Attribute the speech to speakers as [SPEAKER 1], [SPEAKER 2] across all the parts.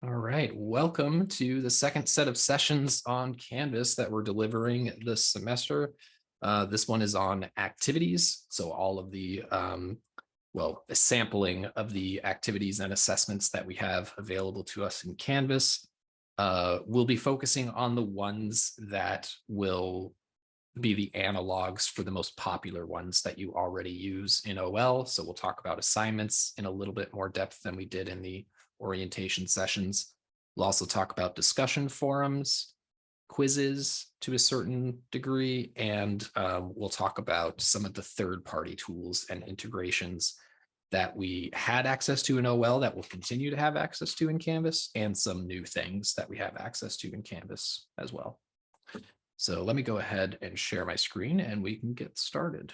[SPEAKER 1] All right, welcome to the second set of sessions on Canvas that we're delivering this semester. This one is on activities. So all of the, a sampling of the activities and assessments that we have available to us in Canvas. We'll be focusing on the ones that will be the analogs for the most popular ones that you already use in OL. So we'll talk about assignments in a little bit more depth than we did in the orientation sessions. We'll also talk about discussion forums, quizzes to a certain degree, and we'll talk about some of the third-party tools and integrations that we had access to in OL that we'll continue to have access to in Canvas, and some new things that we have access to in Canvas as well. So let me go ahead and share my screen and we can get started.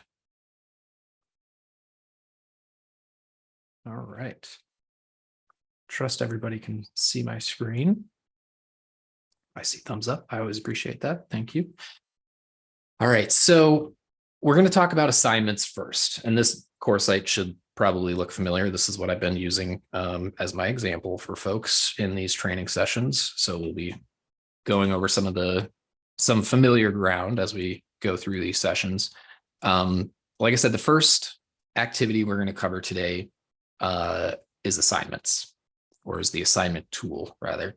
[SPEAKER 1] All right. Trust everybody can see my screen. I see thumbs up. I always appreciate that. Thank you. All right. So we're going to talk about assignments first. And this course site should probably look familiar. This is what I've been using as my example for folks in these training sessions. So we'll be going over some familiar ground as we go through these sessions. Like I said, the first activity we're going to cover today is assignments, or is the assignment tool, rather.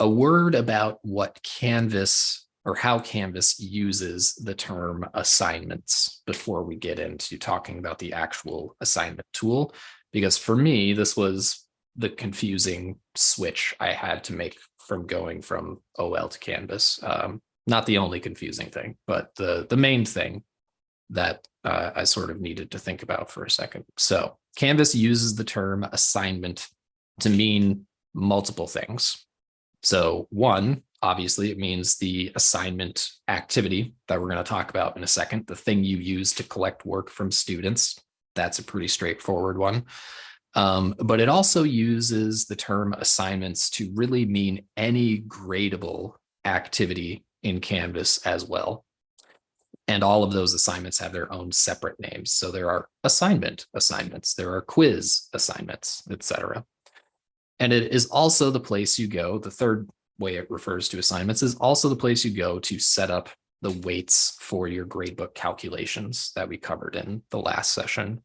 [SPEAKER 1] A word about what Canvas, or how Canvas uses the term assignments before we get into talking about the actual assignment tool, because for me, this was the confusing switch I had to make from going from OL to Canvas. Not the only confusing thing, but the main thing that I sort of needed to think about for a second. So Canvas uses the term assignment to mean multiple things. So one, obviously, it means the assignment activity that we're going to talk about in a second, the thing you use to collect work from students. That's a pretty straightforward one. But it also uses the term assignments to really mean any gradable activity in Canvas as well. And all of those assignments have their own separate names. So there are assignment assignments, there are quiz assignments, etc. And it is also the place you go. The third way it refers to assignments is also the place you go to set up the weights for your gradebook calculations that we covered in the last session.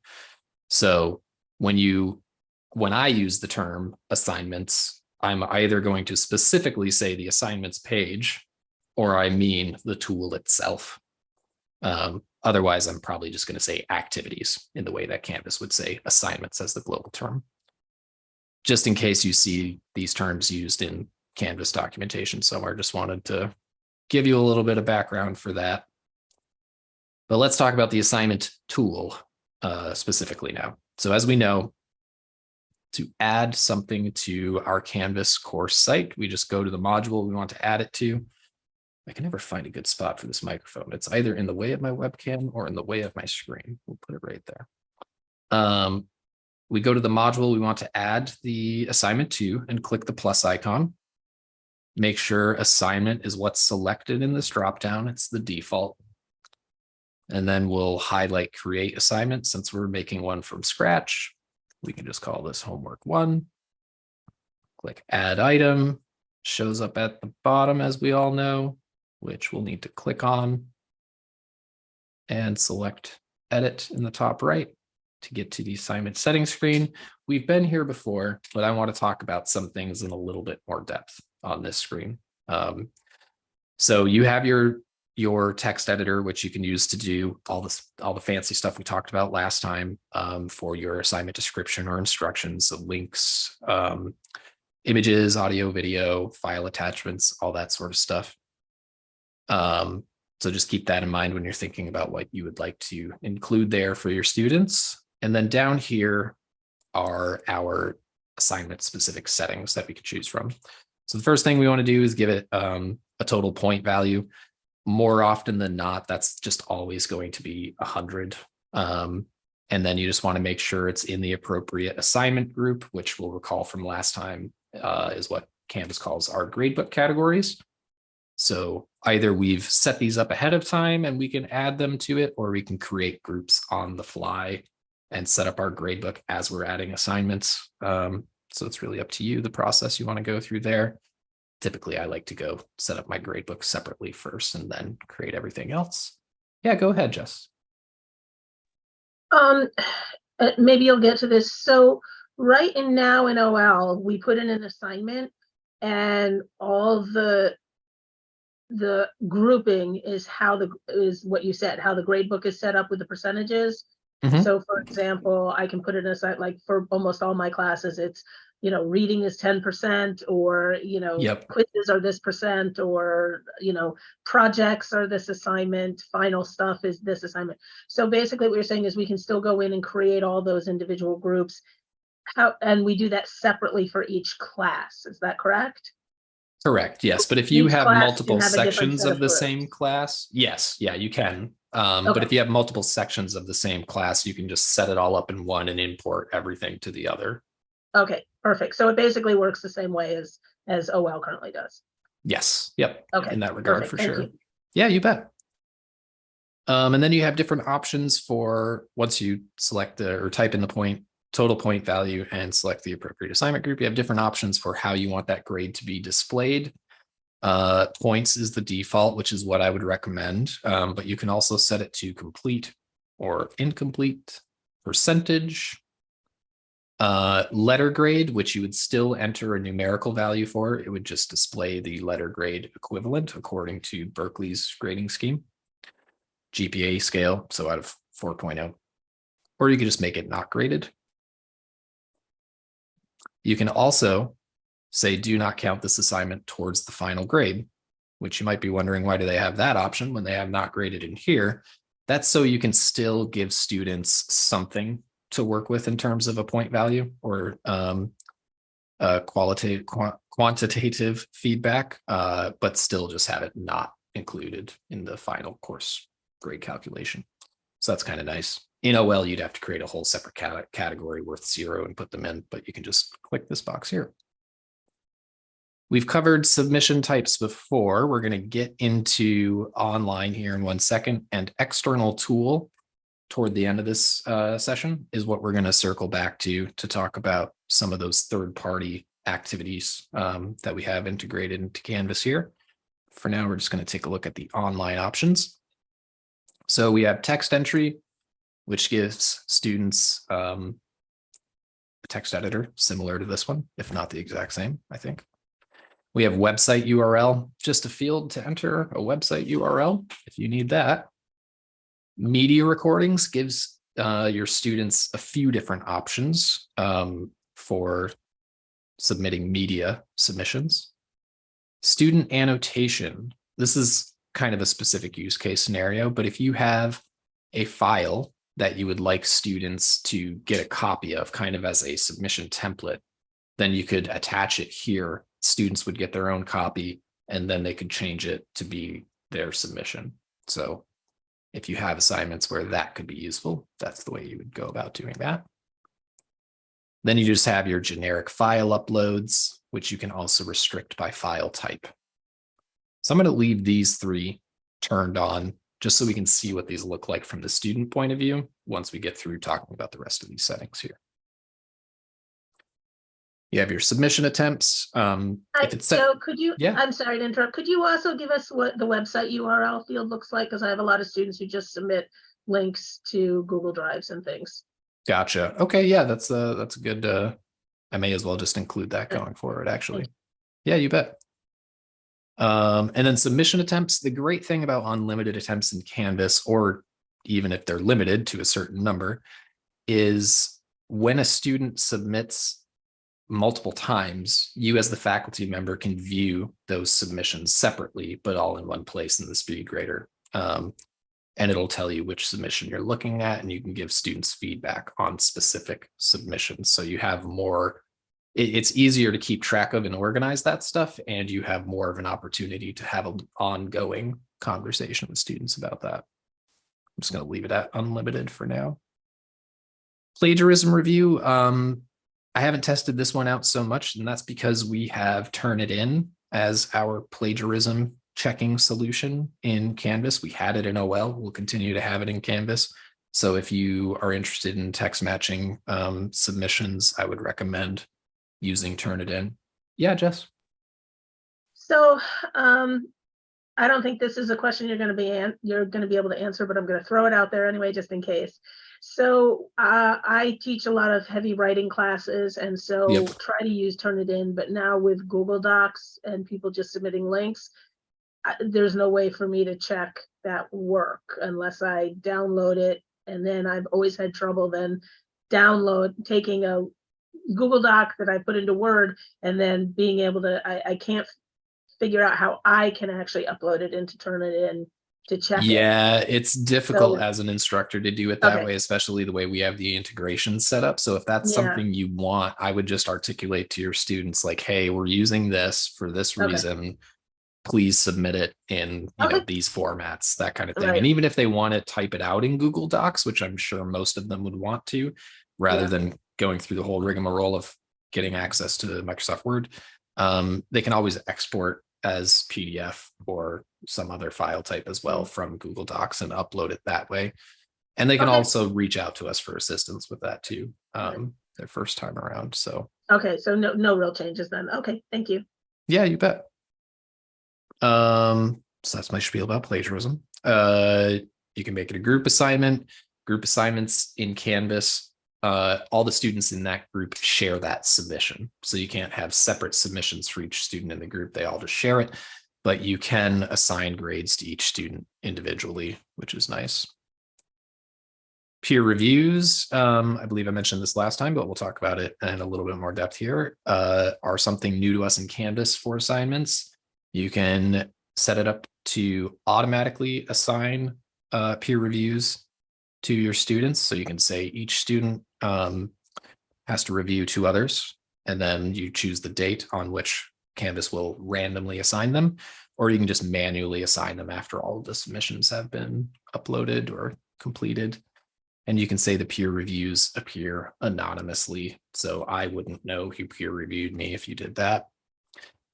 [SPEAKER 1] So when I use the term assignments, I'm either going to specifically say the assignments page, or I mean the tool itself. Otherwise, I'm probably just going to say activities in the way that Canvas would say assignments as the global term. Just in case you see these terms used in Canvas documentation somewhere, just wanted to give you a little bit of background for that. But let's talk about the assignment tool specifically now. So as we know, to add something to our Canvas course site, we just go to the module we want to add it to. I can never find a good spot for this microphone. It's either in the way of my webcam or in the way of my screen. We'll put it right there. We go to the module we want to add the assignment to and click the plus icon. Make sure assignment is what's selected in this dropdown. It's the default. And then we'll highlight create assignment. Since we're making one from scratch, we can just call this homework 1. Click add item. Shows up at the bottom, as we all know, which we'll need to click on and select edit in the top right to get to the assignment settings screen. We've been here before, but I want to talk about some things in a little bit more depth on this screen. So you have your text editor, which you can use to do all the fancy stuff we talked about last time for your assignment description or instructions, so links, images, audio, video, file attachments, all that sort of stuff. So just keep that in mind when you're thinking about what you would like to include there for your students. And then down here are our assignment specific settings that we could choose from. So the first thing we want to do is give it a total point value. More often than not, that's just always going to be 100. And then you just want to make sure it's in the appropriate assignment group, which we'll recall from last time is what Canvas calls our gradebook categories. So either we've set these up ahead of time and we can add them to it, or we can create groups on the fly and set up our gradebook as we're adding assignments. So it's really up to you, the process you want to go through there. Typically, I like to go set up my gradebook separately first and then create everything else. Yeah, go ahead, Jess.
[SPEAKER 2] Maybe you'll get to this. So right now in OL, we put in an assignment, and all the grouping is what you said, how the grade book is set up with the percentages.
[SPEAKER 1] Mhm.
[SPEAKER 2] So for example, I can put it aside, like for almost all my classes, it's, reading is 10%, or,
[SPEAKER 1] Yep.
[SPEAKER 2] quizzes are this percent, or, projects are this assignment, final stuff is this assignment. So basically what you're saying is we can still go in and create all those individual groups. And we do that separately for each class. Is that correct?
[SPEAKER 1] Correct. Yes. But if you
[SPEAKER 2] Each
[SPEAKER 1] have
[SPEAKER 2] class can
[SPEAKER 1] multiple
[SPEAKER 2] have a different
[SPEAKER 1] sections
[SPEAKER 2] set
[SPEAKER 1] of
[SPEAKER 2] of
[SPEAKER 1] the same
[SPEAKER 2] groups.
[SPEAKER 1] class, yes. Yeah, you can. But
[SPEAKER 2] Okay.
[SPEAKER 1] if you have multiple sections of the same class, you can just set it all up in one and import everything to the other.
[SPEAKER 2] Okay, perfect. So it basically works the same way as OL currently does.
[SPEAKER 1] Yes. Yep. In
[SPEAKER 2] Okay,
[SPEAKER 1] that regard,
[SPEAKER 2] perfect.
[SPEAKER 1] for
[SPEAKER 2] Thank
[SPEAKER 1] sure.
[SPEAKER 2] you.
[SPEAKER 1] Yeah, you bet. And then you have different options for once you select or type in the total point value and select the appropriate assignment group, you have different options for how you want that grade to be displayed. Points is the default, which is what I would recommend. But you can also set it to complete or incomplete, percentage, letter grade, which you would still enter a numerical value for. It would just display the letter grade equivalent according to Berkeley's grading scheme. GPA scale, so out of 4.0, or you could just make it not graded. You can also say, do not count this assignment towards the final grade, which you might be wondering, why do they have that option when they have not graded in here? That's so you can still give students something to work with in terms of a point value or quantitative feedback, but still just have it not included in the final course grade calculation. So that's kind of nice. In OL, you'd have to create a whole separate category worth 0 and put them in, but you can just click this box here. We've covered submission types before. We're going to get into online here in 1 second, and external tool toward the end of this session is what we're going to circle back to talk about some of those third-party activities that we have integrated into Canvas here. For now, we're just going to take a look at the online options. So we have text entry, which gives students a text editor similar to this one, if not the exact same, I think. We have website URL, just a field to enter a website URL if you need that. Media recordings gives your students a few different options for submitting media submissions. Student annotation. This is kind of a specific use case scenario, but if you have a file that you would like students to get a copy of kind of as a submission template, then you could attach it here. Students would get their own copy, and then they could change it to be their submission. So if you have assignments where that could be useful, that's the way you would go about doing that. Then you just have your generic file uploads, which you can also restrict by file type. So I'm going to leave these 3 turned on just so we can see what these look like from the student point of view once we get through talking about the rest of these settings here. You have your submission attempts. If it's set,
[SPEAKER 2] Joe, could you,
[SPEAKER 1] yeah,
[SPEAKER 2] I'm sorry to interrupt. Could you also give us what the website URL field looks like? Because I have a lot of students who just submit links to Google Drives and things.
[SPEAKER 1] gotcha. Okay, yeah, that's a good. I may as well just include that going forward, actually. Yeah, you bet. And then submission attempts. The great thing about unlimited attempts in Canvas, or even if they're limited to a certain number, is when a student submits multiple times, you as the faculty member can view those submissions separately, but all in one place in the speed grader. And it'll tell you which submission you're looking at, and you can give students feedback on specific submissions. So you have more, it's easier to keep track of and organize that stuff, and you have more of an opportunity to have an ongoing conversation with students about that. I'm just going to leave it at unlimited for now. Plagiarism review. I haven't tested this one out so much, and that's because we have Turnitin as our plagiarism checking solution in Canvas. We had it in OL. We'll continue to have it in Canvas. So if you are interested in text matching submissions, I would recommend using Turnitin. Yeah, Jess.
[SPEAKER 2] So, I don't think this is a question you're going to be able to answer, but I'm going to throw it out there anyway, just in case. So, I teach a lot of heavy writing classes, and so
[SPEAKER 1] Yep.
[SPEAKER 2] try to use Turnitin. But now with Google Docs and people just submitting links, there's no way for me to check that work unless I download it. And then I've always had trouble then taking a Google Doc that I put into Word and then being able to, I can't figure out how I can actually upload it into Turnitin to check it.
[SPEAKER 1] Yeah, it's difficult
[SPEAKER 2] So,
[SPEAKER 1] as an instructor to do it that
[SPEAKER 2] okay,
[SPEAKER 1] way, especially the way we have the integration set up. So if that's
[SPEAKER 2] yeah,
[SPEAKER 1] something you want, I would just articulate to your students like, hey, we're using this for this
[SPEAKER 2] okay,
[SPEAKER 1] reason. Please submit it in,
[SPEAKER 2] okay,
[SPEAKER 1] these formats, that kind of thing.
[SPEAKER 2] right,
[SPEAKER 1] And even if they want to type it out in Google Docs, which I'm sure most of them would want to, rather
[SPEAKER 2] yeah,
[SPEAKER 1] than going through the whole rigmarole of getting access to Microsoft Word, they can always export as PDF or some other file type as well from Google Docs and upload it that way. And they can
[SPEAKER 2] okay,
[SPEAKER 1] also reach out to us for assistance with that too,
[SPEAKER 2] right.
[SPEAKER 1] their first time around. So
[SPEAKER 2] Okay, so no real changes then. Okay, thank you.
[SPEAKER 1] yeah, you bet. So that's my spiel about plagiarism. You can make it a group assignment. Group assignments in Canvas, all the students in that group share that submission. So you can't have separate submissions for each student in the group. They all just share it, but you can assign grades to each student individually, which is nice. Peer reviews, I believe I mentioned this last time, but we'll talk about it in a little bit more depth here, are something new to us in Canvas for assignments. You can set it up to automatically assign peer reviews to your students. So you can say each student has to review 2 others, and then you choose the date on which Canvas will randomly assign them, or you can just manually assign them after all of the submissions have been uploaded or completed. And you can say the peer reviews appear anonymously. So I wouldn't know who peer reviewed me if you did that.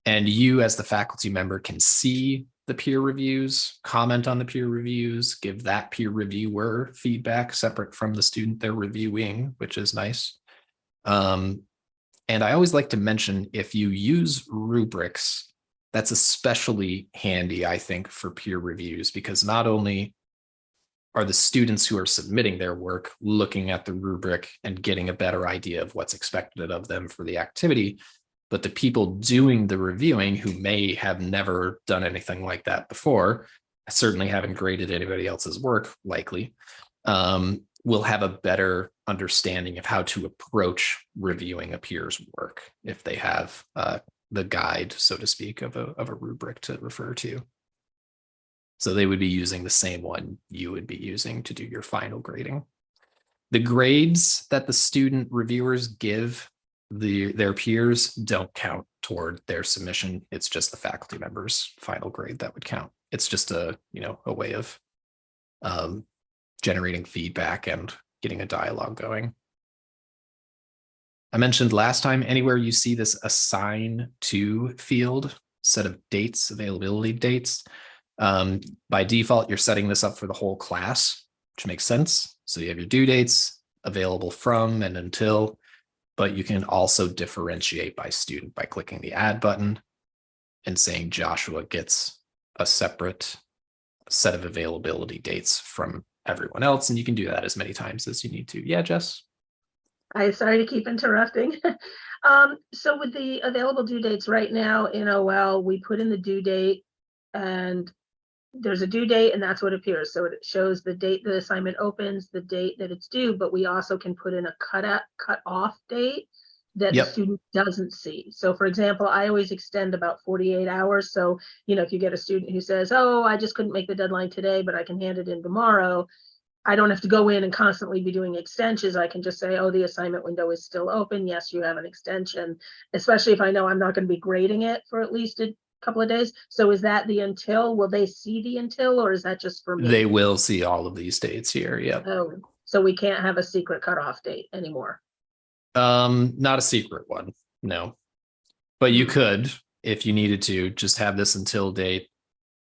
[SPEAKER 1] And you, as the faculty member, can see the peer reviews, comment on the peer reviews, give that peer reviewer feedback separate from the student they're reviewing, which is nice. And I always like to mention, if you use rubrics, that's especially handy, I think, for peer reviews, because not only are the students who are submitting their work looking at the rubric and getting a better idea of what's expected of them for the activity, but the people doing the reviewing, who may have never done anything like that before, certainly haven't graded anybody else's work, likely, will have a better understanding of how to approach reviewing a peer's work if they have the guide, so to speak, of a rubric to refer to. So they would be using the same one you would be using to do your final grading. The grades that the student reviewers give their peers don't count toward their submission. It's just the faculty member's final grade that would count. It's just a way of generating feedback and getting a dialogue going. I mentioned last time, anywhere you see this assign to field, set of dates, availability dates, by default, you're setting this up for the whole class, which makes sense. So you have your due dates, available from and until, but you can also differentiate by student by clicking the add button and saying Joshua gets a separate set of availability dates from everyone else. And you can do that as many times as you need to. Yeah, Jess?
[SPEAKER 2] I'm sorry to keep interrupting. So with the available due dates right now in OL, we put in the due date and there's a due date and that's what appears. So it shows the date the assignment opens, the date that it's due, but we also can put in a cut off date that the
[SPEAKER 1] Yep.
[SPEAKER 2] student doesn't see. So for example, I always extend about 48 hours. So, if you get a student who says, oh, I just couldn't make the deadline today, but I can hand it in tomorrow, I don't have to go in and constantly be doing extensions. I can just say, oh, the assignment window is still open. Yes, you have an extension, especially if I know I'm not going to be grading it for at least a couple of days. So is that the until? Will they see the until, or is that just for me?
[SPEAKER 1] They will see all of these dates here. Yep.
[SPEAKER 2] Oh, so we can't have a secret cutoff date anymore.
[SPEAKER 1] Not a secret one. No, but you could, if you needed to, just have this until date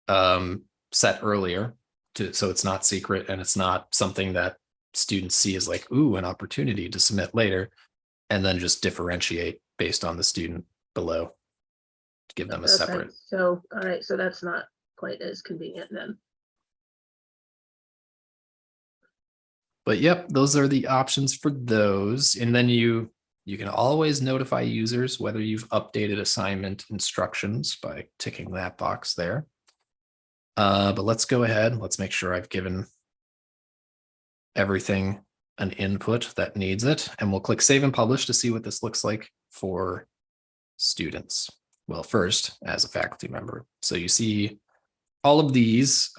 [SPEAKER 1] set earlier so it's not secret and it's not something that students see as like, ooh, an opportunity to submit later. and then just differentiate based on the student below to give them a
[SPEAKER 2] Okay,
[SPEAKER 1] separate.
[SPEAKER 2] so, all right, so that's not quite as convenient then.
[SPEAKER 1] But yep, those are the options for those. And then you can always notify users whether you've updated assignment instructions by ticking that box there. But let's go ahead. Let's make sure I've given everything an input that needs it. And we'll click Save and Publish to see what this looks like for students. Well, first, as a faculty member. So you see all of these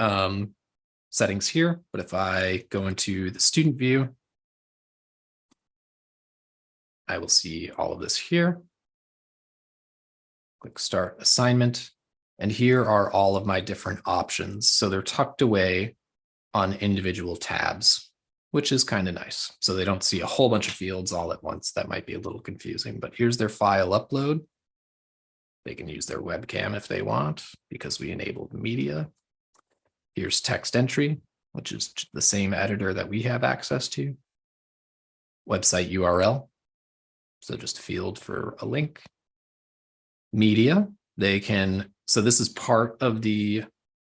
[SPEAKER 1] settings here, but if I go into the student view, I will see all of this here. Click Start Assignment. And here are all of my different options. So they're tucked away on individual tabs, which is kind of nice. So they don't see a whole bunch of fields all at once. That might be a little confusing, but here's their file upload. They can use their webcam if they want, because we enabled media. Here's text entry, which is the same editor that we have access to. Website URL, so just a field for a link. Media, they can, so this is part of the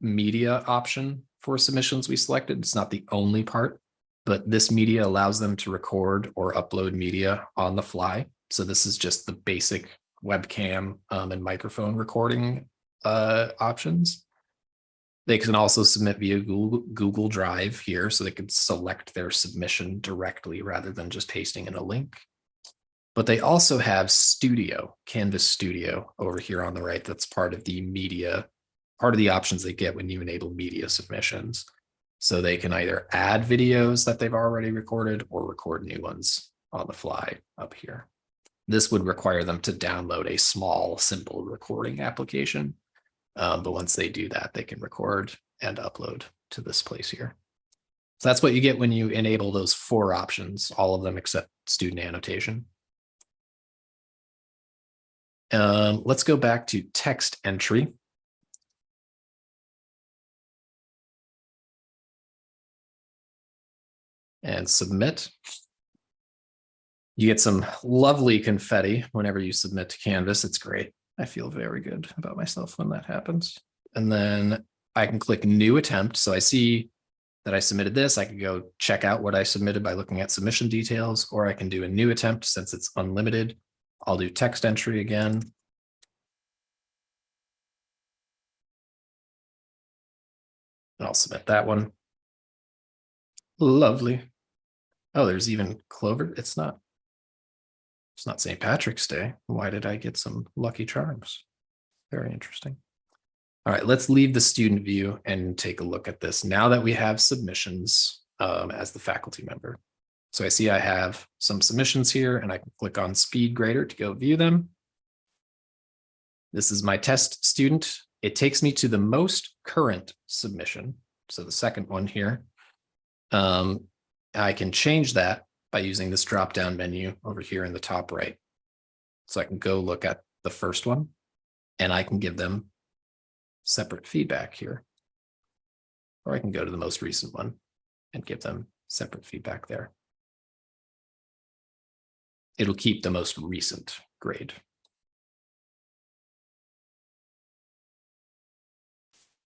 [SPEAKER 1] media option for submissions we selected. It's not the only part, but this media allows them to record or upload media on the fly. So this is just the basic webcam and microphone recording options. They can also submit via Google Drive here, so they can select their submission directly rather than just pasting in a link. But they also have Studio, Canvas Studio over here on the right. That's part of the media, part of the options they get when you enable media submissions. So they can either add videos that they've already recorded or record new ones on the fly up here. This would require them to download a small, simple recording application. But once they do that, they can record and upload to this place here. So that's what you get when you enable those 4 options, all of them except student annotation. Let's go back to text entry. And submit. You get some lovely confetti whenever you submit to Canvas. It's great. I feel very good about myself when that happens. And then I can click new attempt. So I see that I submitted this. I can go check out what I submitted by looking at submission details, or I can do a new attempt since it's unlimited. I'll do text entry again. And I'll submit that one. Lovely. Oh, there's even Clover. It's not St. Patrick's Day. Why did I get some lucky charms? Very interesting. All right, let's leave the student view and take a look at this now that we have submissions as the faculty member. So I see I have some submissions here, and I can click on Speed Grader to go view them. This is my test student. It takes me to the most current submission. So the second one here. I can change that by using this drop-down menu over here in the top right. So I can go look at the first one, and I can give them separate feedback here. Or I can go to the most recent one and give them separate feedback there. It'll keep the most recent grade.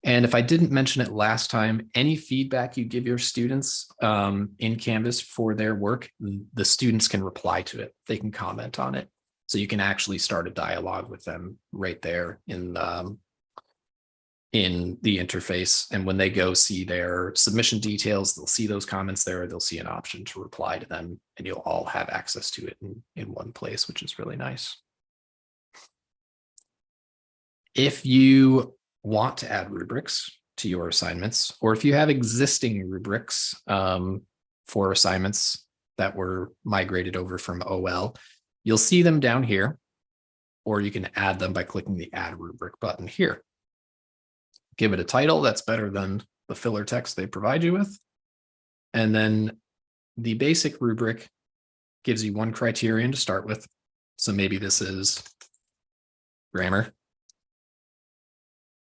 [SPEAKER 1] And if I didn't mention it last time, any feedback you give your students in Canvas for their work, the students can reply to it. They can comment on it. So you can actually start a dialogue with them right there in the interface. And when they go see their submission details, they'll see those comments there. They'll see an option to reply to them, and you'll all have access to it in one place, which is really nice. If you want to add rubrics to your assignments, or if you have existing rubrics for assignments that were migrated over from OL, you'll see them down here, or you can add them by clicking the Add Rubric button here. Give it a title that's better than the filler text they provide you with. And then the basic rubric gives you one criterion to start with. So maybe this is grammar.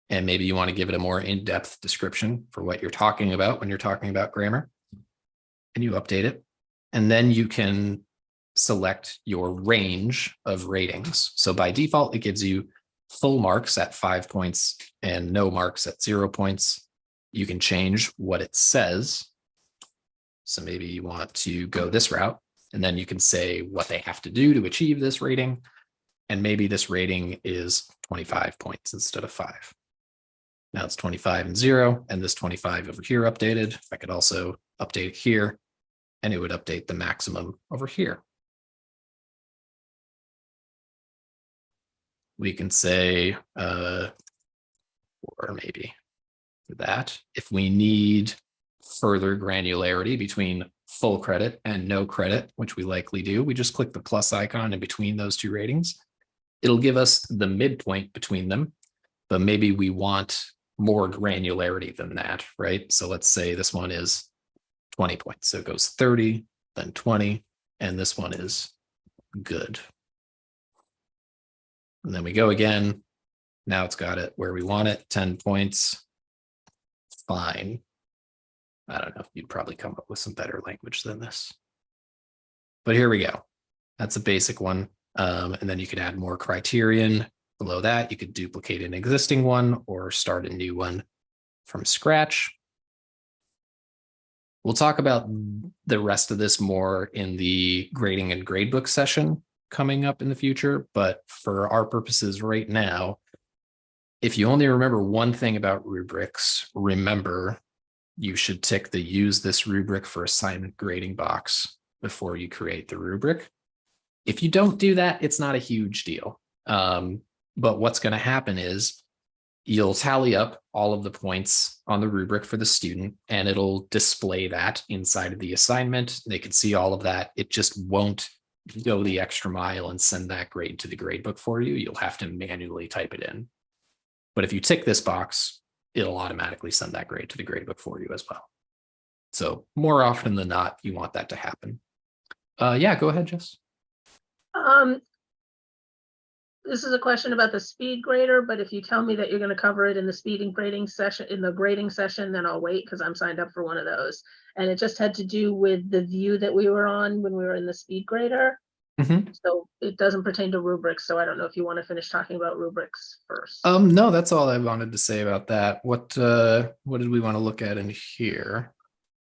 [SPEAKER 1] And maybe you want to give it a more in-depth description for what you're talking about when you're talking about grammar. And you update it. And then you can select your range of ratings. So by default, it gives you full marks at 5 points and no marks at 0 points. You can change what it says. So maybe you want to go this route, and then you can say what they have to do to achieve this rating. And maybe this rating is 25 points instead of 5. Now it's 25 and 0, and this 25 over here updated. I could also update it here, and it would update the maximum over here. We can say, or maybe for that, if we need further granularity between full credit and no credit, which we likely do, we just click the plus icon in between those two ratings. It'll give us the midpoint between them, but maybe we want more granularity than that, right? So let's say this one is 20 points. So it goes 30, then 20, and this one is good. And then we go again. Now it's got it where we want it, 10 points. Fine. I don't know. You'd probably come up with some better language than this. But here we go. That's a basic one. And then you could add more criterion. Below that, you could duplicate an existing one or start a new one from scratch. We'll talk about the rest of this more in the grading and gradebook session coming up in the future. But for our purposes right now, if you only remember one thing about rubrics, remember you should tick the use this rubric for assignment grading box before you create the rubric. If you don't do that, it's not a huge deal. But what's going to happen is you'll tally up all of the points on the rubric for the student, and it'll display that inside of the assignment. They can see all of that. It just won't go the extra mile and send that grade to the gradebook for you. You'll have to manually type it in. But if you tick this box, it'll automatically send that grade to the gradebook for you as well. So more often than not, you want that to happen. Yeah, go ahead, Jess.
[SPEAKER 2] This is a question about the speed grader, but if you tell me that you're going to cover it in the speed and grading session, in the grading session, then I'll wait because I'm signed up for one of those. And it just had to do with the view that we were on when we were in the speed grader. Mm-hmm. So it doesn't pertain to rubrics. So I don't know if you want to finish talking about rubrics first.
[SPEAKER 1] No, that's all I wanted to say about that. What did we want to look at in here?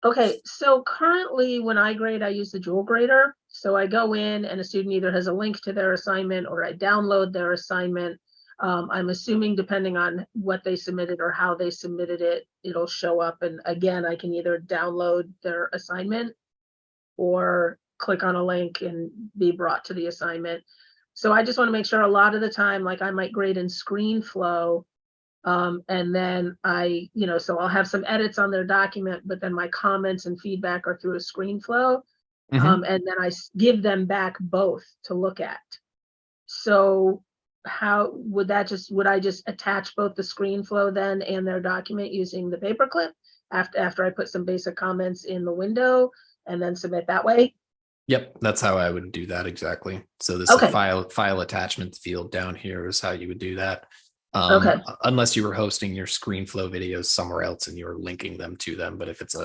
[SPEAKER 2] Okay, so currently when I grade, I use the Joule grader. So I go in and a student either has a link to their assignment or I download their assignment. I'm assuming depending on what they submitted or how they submitted it, it'll show up. And again, I can either download their assignment or click on a link and be brought to the assignment. So I just want to make sure a lot of the time, like I might grade in ScreenFlow. And then so I'll have some edits on their document, but then my comments and feedback are through a ScreenFlow. Mm-hmm. And then I give them back both to look at. So how would I just attach both the ScreenFlow then and their document using the paperclip after I put some basic comments in the window and then submit that way?
[SPEAKER 1] Yep, that's how I would do that exactly. So this file attachment field down here is how you would do that. Okay. Unless you were hosting your ScreenFlow videos somewhere else and you're linking them to them, but if it's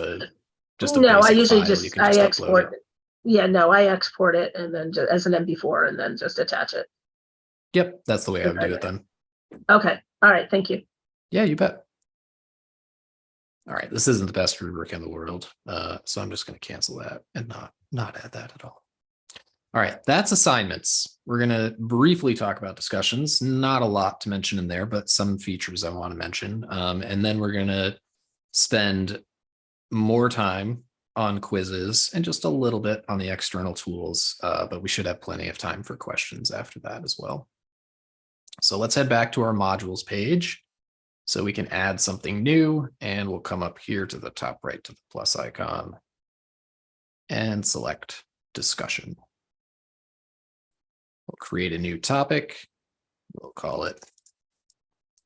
[SPEAKER 1] just a
[SPEAKER 2] no, I usually
[SPEAKER 1] file,
[SPEAKER 2] just I export it. Yeah, no, I export it and then just as an MP4 and then just attach it.
[SPEAKER 1] Yep, that's the way I would do it then.
[SPEAKER 2] Okay, all right, thank you.
[SPEAKER 1] Yeah, you bet. All right, this isn't the best rubric in the world, so I'm just going to cancel that and not add that at all. All right, that's assignments. We're going to briefly talk about discussions. Not a lot to mention in there, but some features I want to mention. And then we're going to spend more time on quizzes and just a little bit on the external tools, but we should have plenty of time for questions after that as well. So let's head back to our modules page so we can add something new, and we'll come up here to the top right to the plus icon and select discussion. We'll create a new topic. We'll call it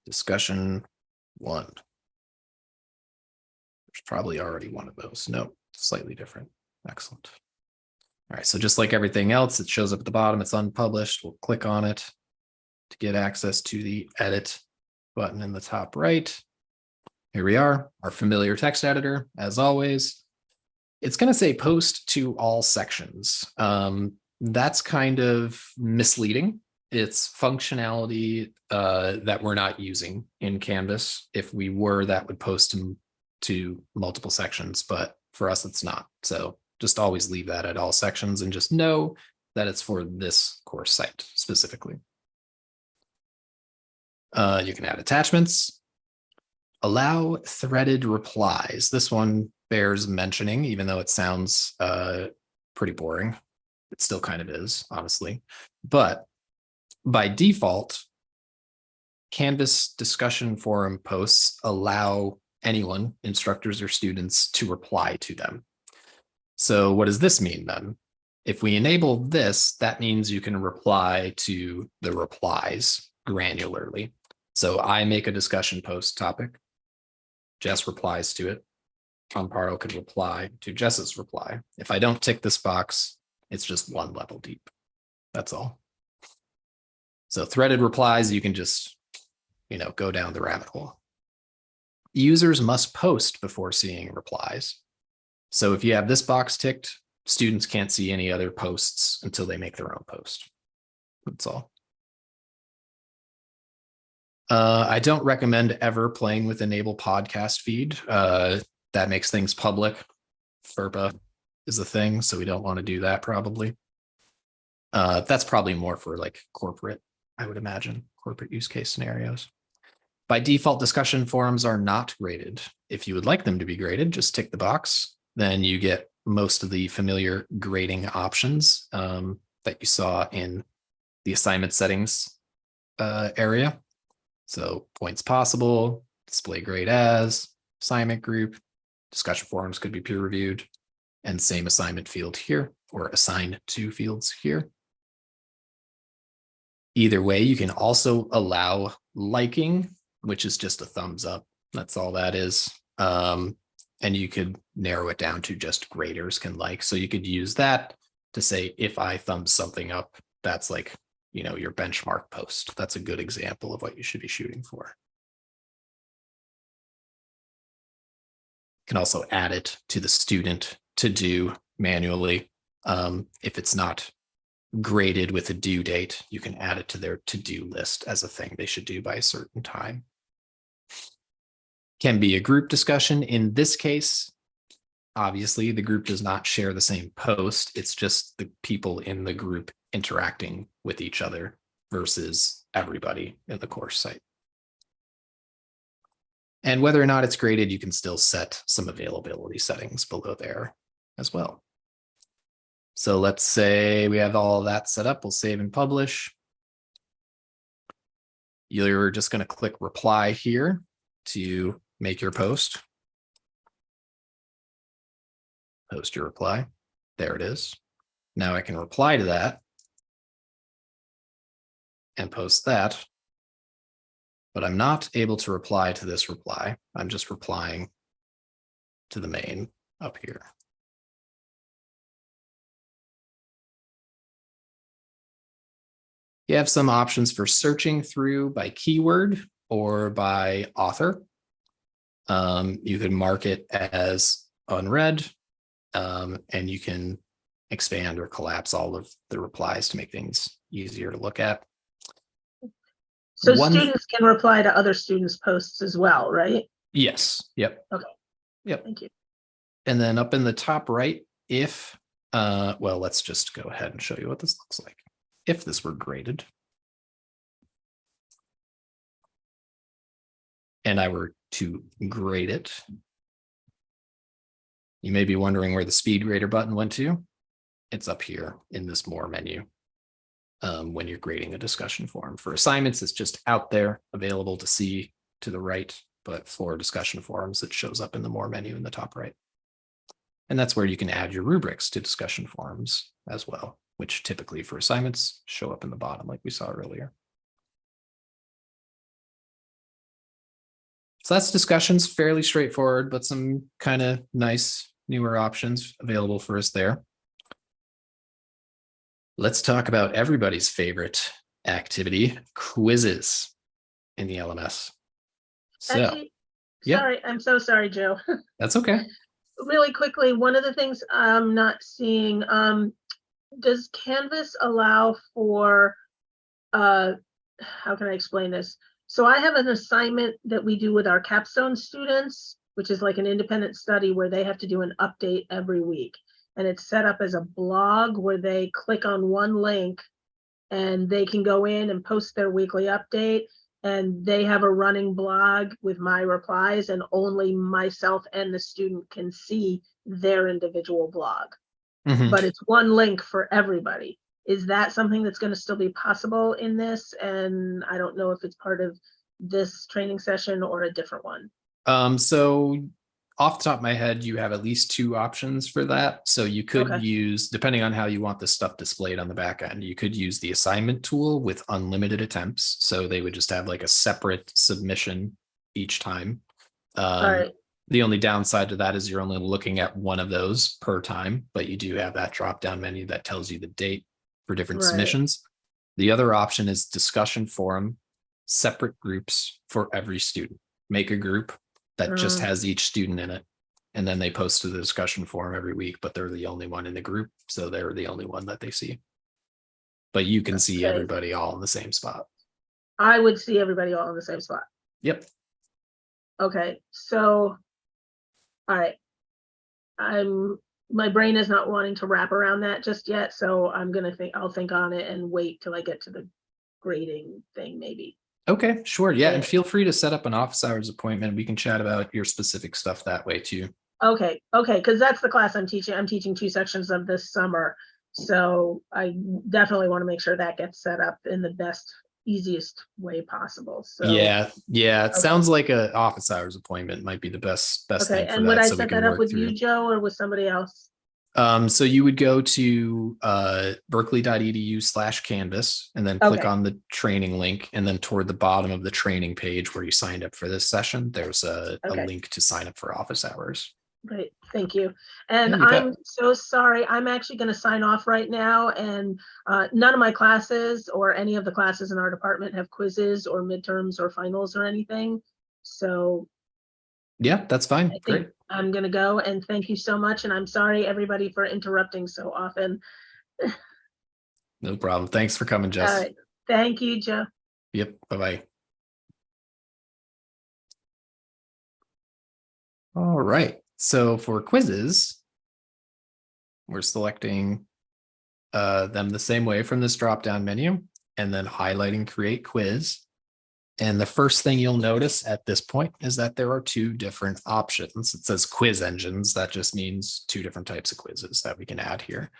[SPEAKER 1] discussion 1. There's probably already one of those. No, slightly different. Excellent. All right, so just like everything else, it shows up at the bottom. It's unpublished. We'll click on it to get access to the edit button in the top right. Here we are, our familiar text editor, as always. It's going to say post to all sections. That's kind of misleading. It's functionality that we're not using in Canvas. If we were, that would post them to multiple sections, but for us, it's not. So just always leave that at all sections and just know that it's for this course site specifically. You can add attachments. Allow threaded replies. This one bears mentioning, even though it sounds pretty boring. It still kind of is, honestly. But by default, Canvas discussion forum posts allow anyone, instructors or students, to reply to them. So what does this mean then? If we enable this, that means you can reply to the replies granularly. So I make a discussion post topic. Jess replies to it. Amparo could reply to Jess's reply. If I don't tick this box, it's just one level deep. That's all. So threaded replies, you can just, go down the rabbit hole. Users must post before seeing replies. So if you have this box ticked, students can't see any other posts until they make their own post. That's all. I don't recommend ever playing with enable podcast feed. That makes things public. FERPA is a thing, so we don't want to do that probably. That's probably more for like corporate, I would imagine, corporate use case scenarios. By default, discussion forums are not graded. If you would like them to be graded, just tick the box. Then you get most of the familiar grading options that you saw in the assignment settings area. So points possible, display grade as, assignment group, discussion forums could be peer reviewed, and same assignment field here, or assigned to fields here. Either way, you can also allow liking, which is just a thumbs up. That's all that is. And you could narrow it down to just graders can like. So you could use that to say, if I thumbs something up, that's like, your benchmark post. That's a good example of what you should be shooting for. You can also add it to the student to do manually. If it's not graded with a due date, you can add it to their to-do list as a thing they should do by a certain time. Can be a group discussion. In this case, obviously, the group does not share the same post. It's just the people in the group interacting with each other versus everybody in the course site. And whether or not it's graded, you can still set some availability settings below there as well. So let's say we have all of that set up. We'll save and publish. You're just going to click reply here to make your post. Post your reply. There it is. Now I can reply to that and post that, but I'm not able to reply to this reply. I'm just replying to the main up here. You have some options for searching through by keyword or by author. You can mark it as unread, and you can expand or collapse all of the replies to make things easier to look at.
[SPEAKER 2] So students can reply to other students' posts as well, right?
[SPEAKER 1] Yes. Yep.
[SPEAKER 2] Okay.
[SPEAKER 1] Yep.
[SPEAKER 2] Thank you.
[SPEAKER 1] And then up in the top right, if, well, let's just go ahead and show you what this looks like. If this were graded, and I were to grade it, you may be wondering where the speed grader button went to. It's up here in this more menu when you're grading a discussion forum. For assignments, it's just out there available to see to the right, but for discussion forums, it shows up in the more menu in the top right. And that's where you can add your rubrics to discussion forums as well, which typically for assignments show up in the bottom like we saw earlier. So that's discussions, fairly straightforward, but some kind of nice newer options available for us there. Let's talk about everybody's favorite activity, quizzes in the LMS. So,
[SPEAKER 2] Actually, sorry, I'm so sorry, Joe.
[SPEAKER 1] That's okay.
[SPEAKER 2] Really quickly, one of the things I'm not seeing, does Canvas allow for, how can I explain this? So I have an assignment that we do with our capstone students, which is like an independent study where they have to do an update every week. And it's set up as a blog where they click on one link and they can go in and post their weekly update. And they have a running blog with my replies, and only myself and the student can see their individual blog.
[SPEAKER 1] Mhm.
[SPEAKER 2] But it's one link for everybody. Is that something that's going to still be possible in this? And I don't know if it's part of this training session or a different one.
[SPEAKER 1] So off the top of my head, you have at least two options for that. So you could
[SPEAKER 2] Okay.
[SPEAKER 1] use, depending on how you want the stuff displayed on the back end, you could use the assignment tool with unlimited attempts. So they would just have like a separate submission each time.
[SPEAKER 2] All right.
[SPEAKER 1] The only downside to that is you're only looking at one of those per time, but you do have that drop down menu that tells you the date for different
[SPEAKER 2] Right.
[SPEAKER 1] submissions. The other option is discussion forum, separate groups for every student. Make a group that just
[SPEAKER 2] Um,
[SPEAKER 1] has each student in it. And then they post to the discussion forum every week, but they're the only one in the group. So they're the only one that they see. But you can see
[SPEAKER 2] okay.
[SPEAKER 1] everybody all in the same spot.
[SPEAKER 2] I would see everybody all in the same spot.
[SPEAKER 1] Yep.
[SPEAKER 2] Okay. So, all right. My brain is not wanting to wrap around that just yet. So I'll think on it and wait till I get to the grading thing, maybe.
[SPEAKER 1] Okay, sure. Yeah. And
[SPEAKER 2] Yeah.
[SPEAKER 1] feel free to set up an office hours appointment. We can chat about your specific stuff that way too.
[SPEAKER 2] Okay, okay, because that's the class I'm teaching. I'm teaching 2 sections of this summer. So I definitely want to make sure that gets set up in the best, easiest way possible. So,
[SPEAKER 1] Yeah. Yeah. It
[SPEAKER 2] okay,
[SPEAKER 1] sounds like a office hours appointment might be the best
[SPEAKER 2] okay.
[SPEAKER 1] thing for
[SPEAKER 2] And would
[SPEAKER 1] that.
[SPEAKER 2] I
[SPEAKER 1] So we
[SPEAKER 2] set
[SPEAKER 1] can
[SPEAKER 2] that up
[SPEAKER 1] work
[SPEAKER 2] with you,
[SPEAKER 1] through.
[SPEAKER 2] Joe, or with somebody else?
[SPEAKER 1] So you would go to berkeley.edu/canvas and then click
[SPEAKER 2] Okay,
[SPEAKER 1] on the training link. And then toward the bottom of the training page where you signed up for this session, there's a
[SPEAKER 2] okay,
[SPEAKER 1] link to sign up for office hours.
[SPEAKER 2] great. Thank you.
[SPEAKER 1] Yeah,
[SPEAKER 2] And
[SPEAKER 1] you
[SPEAKER 2] I'm
[SPEAKER 1] bet.
[SPEAKER 2] so sorry. I'm actually going to sign off right now. And none of my classes or any of the classes in our department have quizzes or midterms or finals or anything. So
[SPEAKER 1] Yeah, that's fine.
[SPEAKER 2] I think
[SPEAKER 1] Great.
[SPEAKER 2] I'm gonna go, and thank you so much, and I'm sorry, everybody, for interrupting so often.
[SPEAKER 1] No problem. Thanks for coming,
[SPEAKER 2] All
[SPEAKER 1] Jess.
[SPEAKER 2] right. Thank you, Joe.
[SPEAKER 1] Yep. Bye-bye. All right. So for quizzes, we're selecting them the same way from this drop-down menu and then highlighting create quiz. And the first thing you'll notice at this point is that there are two different options. It says quiz engines. That just means two different types of quizzes that we can add here.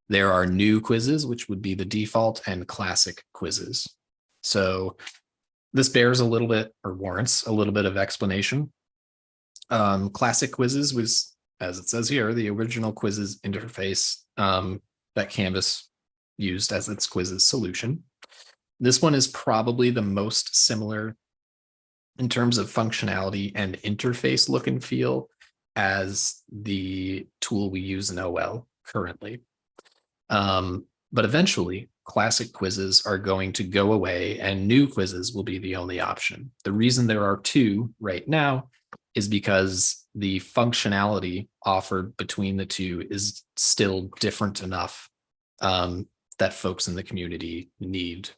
[SPEAKER 1] There are new quizzes, which would be the default, and classic quizzes. So this bears a little bit or warrants a little bit of explanation. Classic quizzes was, as it says here, the original quizzes interface that Canvas used as its quizzes solution. This one is probably the most similar in terms of functionality and interface look and feel as the tool we use in OL currently. But eventually, classic quizzes are going to go away and new quizzes will be the only option. The reason there are two right now is because the functionality offered between the two is still different enough that folks in the community need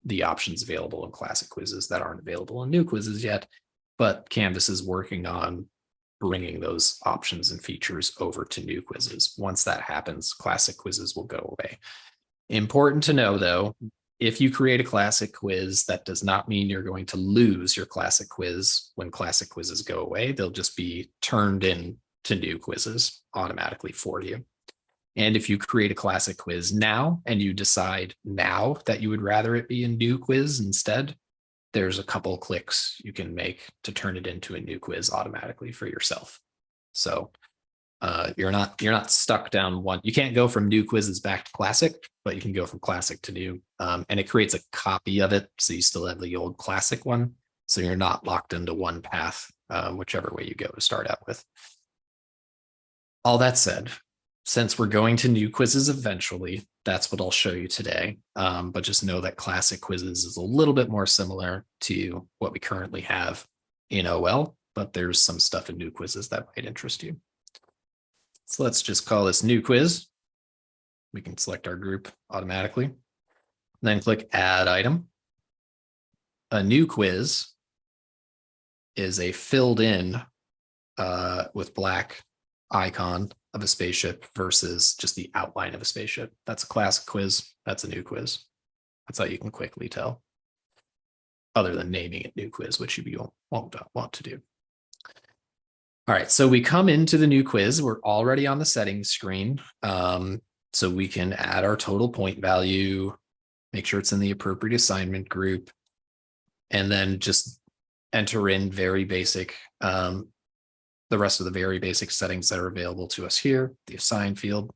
[SPEAKER 1] the options available in classic quizzes that aren't available in new quizzes yet. But Canvas is working on bringing those options and features over to new quizzes. Once that happens, classic quizzes will go away. Important to know, though, if you create a classic quiz, that does not mean you're going to lose your classic quiz when classic quizzes go away. They'll just be turned in to new quizzes automatically for you. And if you create a classic quiz now and you decide now that you would rather it be a new quiz instead, there's a couple clicks you can make to turn it into a new quiz automatically for yourself. So you're not stuck down one. You can't go from new quizzes back to classic, but you can go from classic to new. And it creates a copy of it, so you still have the old classic one. So you're not locked into one path, whichever way you go to start out with. All that said, since we're going to new quizzes eventually, that's what I'll show you today. But just know that classic quizzes is a little bit more similar to what we currently have in OL, but there's some stuff in new quizzes that might interest you. So let's just call this new quiz. We can select our group automatically. Then click add item. A new quiz is a filled in with black icon of a spaceship versus just the outline of a spaceship. That's a classic quiz. That's a new quiz. That's how you can quickly tell, other than naming it new quiz, which you won't want to do. All right, so we come into the new quiz. We're already on the settings screen. So we can add our total point value, make sure it's in the appropriate assignment group, and then just enter in very basic, the rest of the very basic settings that are available to us here, the assign field.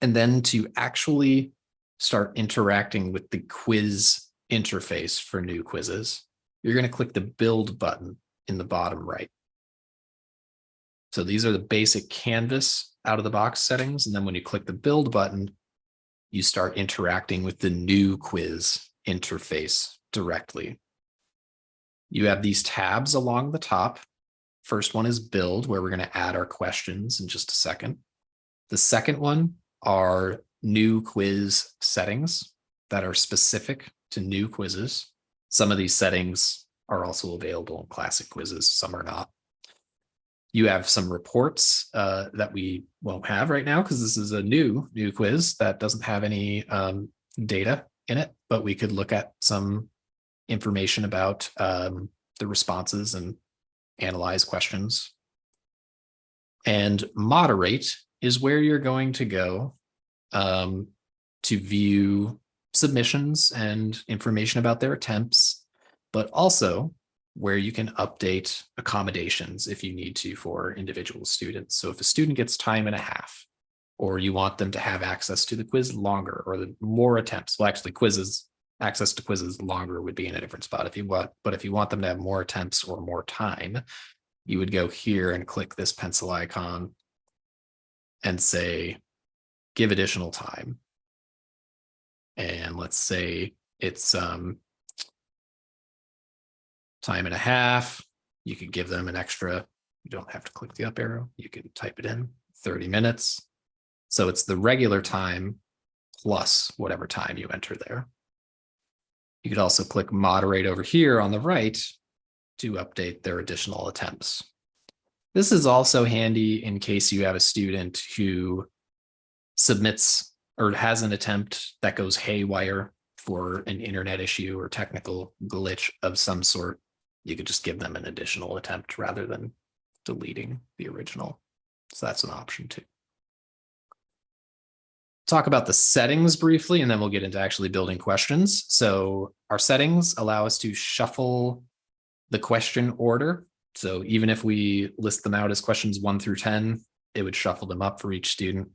[SPEAKER 1] And then to actually start interacting with the quiz interface for new quizzes, you're going to click the build button in the bottom right. So these are the basic Canvas out of the box settings. And then when you click the build button, you start interacting with the new quiz interface directly. You have these tabs along the top. First one is build, where we're going to add our questions in just a second. The second one are new quiz settings that are specific to new quizzes. Some of these settings are also available in classic quizzes, some are not. You have some reports that we won't have right now because this is a new quiz that doesn't have any data in it, but we could look at some information about the responses and analyze questions. And moderate is where you're going to go to view submissions and information about their attempts, but also where you can update accommodations if you need to for individual students. So if a student gets time and a half, or you want them to have access to the quiz longer or the more attempts, well, actually access to quizzes longer would be in a different spot if you want, but if you want them to have more attempts or more time, you would go here and click this pencil icon and say, give additional time. And let's say it's time and a half. You could give them an extra, you don't have to click the up arrow. You can type it in 30 minutes. So it's the regular time plus whatever time you enter there. You could also click moderate over here on the right to update their additional attempts. This is also handy in case you have a student who submits or has an attempt that goes haywire for an internet issue or technical glitch of some sort. You could just give them an additional attempt rather than deleting the original. So that's an option too. Talk about the settings briefly, and then we'll get into actually building questions. So our settings allow us to shuffle the question order. So even if we list them out as questions 1 through 10, it would shuffle them up for each student.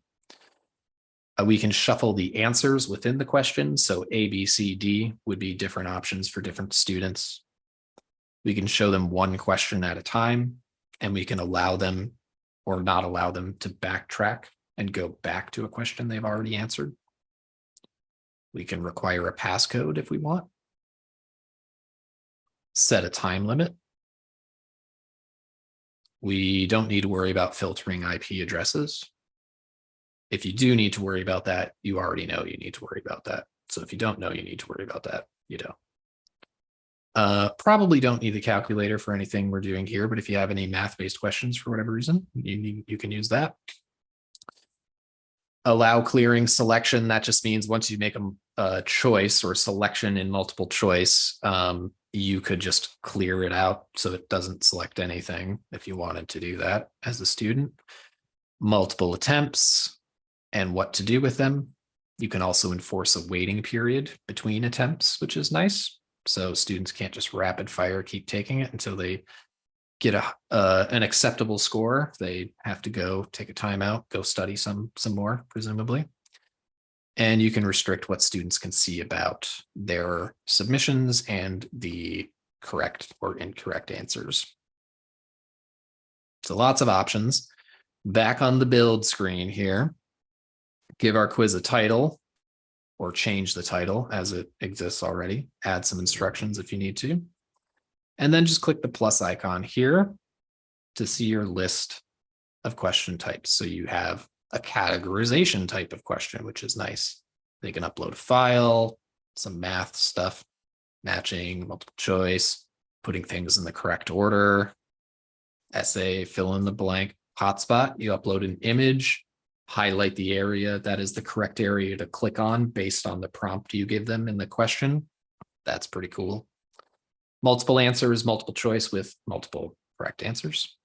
[SPEAKER 1] We can shuffle the answers within the question. So A, B, C, D would be different options for different students. We can show them one question at a time, and we can allow them or not allow them to backtrack and go back to a question they've already answered. We can require a passcode if we want. Set a time limit. We don't need to worry about filtering IP addresses. If you do need to worry about that, you already know you need to worry about that. So if you don't know you need to worry about that, you don't. Probably don't need the calculator for anything we're doing here, but if you have any math-based questions for whatever reason, you can use that. Allow clearing selection. That just means once you make a choice or selection in multiple choice, you could just clear it out so it doesn't select anything if you wanted to do that as a student. Multiple attempts and what to do with them. You can also enforce a waiting period between attempts, which is nice. So students can't just rapid fire keep taking it until they get an acceptable score. They have to go take a timeout, go study some more, presumably. And you can restrict what students can see about their submissions and the correct or incorrect answers. So lots of options. Back on the build screen here, give our quiz a title or change the title as it exists already. Add some instructions if you need to. And then just click the plus icon here to see your list of question types. So you have a categorization type of question, which is nice. They can upload a file, some math stuff, matching, multiple choice, putting things in the correct order, essay, fill in the blank, hotspot. You upload an image, highlight the area that is the correct area to click on based on the prompt you give them in the question. That's pretty cool. Multiple answers, multiple choice with multiple correct answers.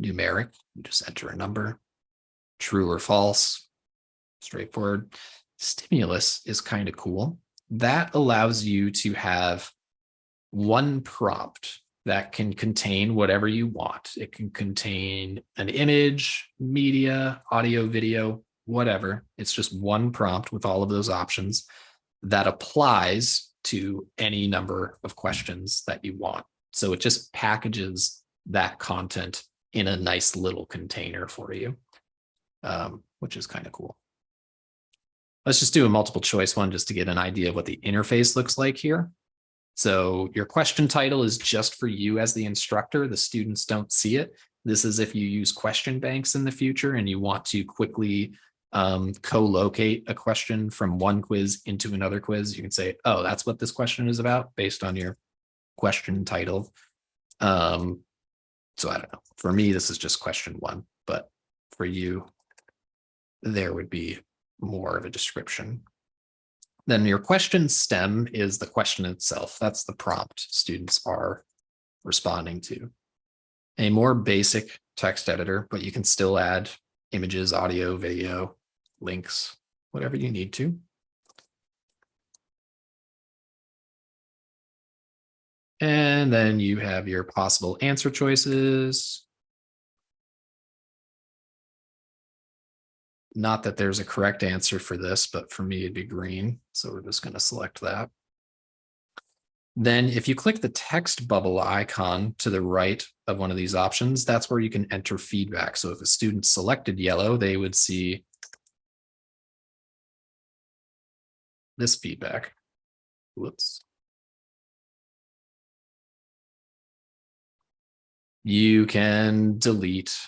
[SPEAKER 1] Numeric, you just enter a number. True or false, straightforward. Stimulus is kind of cool. That allows you to have one prompt that can contain whatever you want. It can contain an image, media, audio, video, whatever. It's just one prompt with all of those options that applies to any number of questions that you want. So it just packages that content in a nice little container for you, which is kind of cool. Let's just do a multiple choice one just to get an idea of what the interface looks like here. So your question title is just for you as the instructor. The students don't see it. This is if you use question banks in the future and you want to quickly co-locate a question from one quiz into another quiz. You can say, oh, that's what this question is about based on your question title. So I don't know. For me, this is just question one, but for you, there would be more of a description. Then your question stem is the question itself. That's the prompt students are responding to. A more basic text editor, but you can still add images, audio, video, links, whatever you need to. And then you have your possible answer choices. Not that there's a correct answer for this, but for me, it'd be green. So we're just going to select that. Then if you click the text bubble icon to the right of one of these options, that's where you can enter feedback. So if a student selected yellow, they would see this feedback. Whoops. You can delete